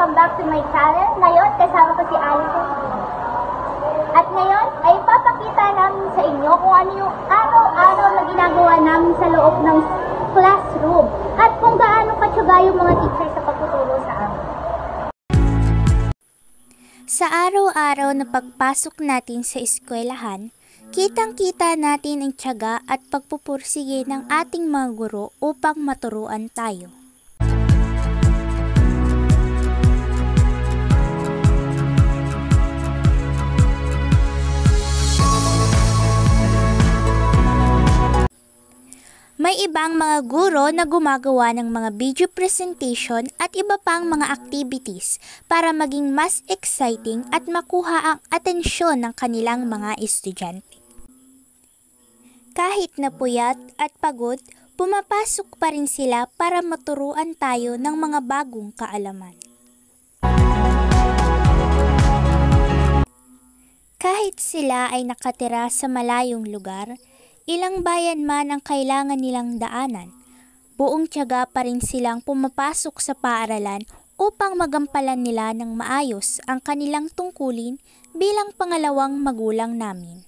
Welcome back to my channel. Ngayon, kasama ko si Alison. At ngayon, ay papakita namin sa inyo kung ano yung araw-araw na ginagawa namin sa loob ng classroom at kung gaano katyaga yung mga teacher sa pagtuturo sa amin. Sa araw-araw na pagpasok natin sa eskwelahan, kitang-kita natin ang tiyaga at pagpupursige ng ating mga guro upang maturuan tayo. May ibang mga guro na gumagawa ng mga video presentation at iba pang mga activities para maging mas exciting at makuha ang atensyon ng kanilang mga estudyante. Kahit napuyat at pagod, pumapasok pa rin sila para maturuan tayo ng mga bagong kaalaman. Kahit sila ay nakatira sa malayong lugar, ilang bayan man ang kailangan nilang daanan, buong tiyaga pa rin silang pumapasok sa paaralan upang magampalan nila ng maayos ang kanilang tungkulin bilang pangalawang magulang namin.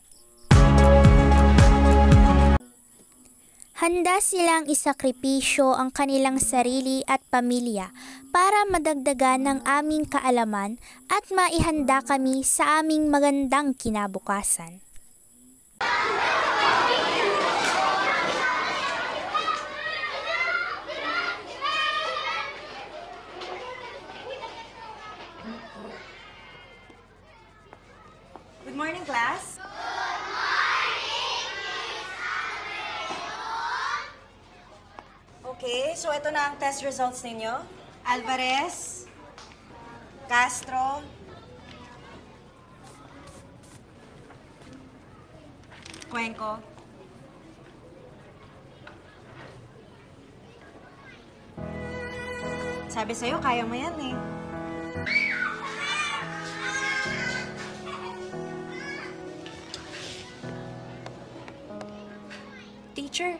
Handa silang isakripisyo ang kanilang sarili at pamilya para madagdagan ng aming kaalaman at maihanda kami sa aming magandang kinabukasan. Good morning, class. Good morning, Okay, so ito na ang test results ninyo. Alvarez, Castro, Cuenco, sabi sa'yo, kaya mo yan eh. Teacher,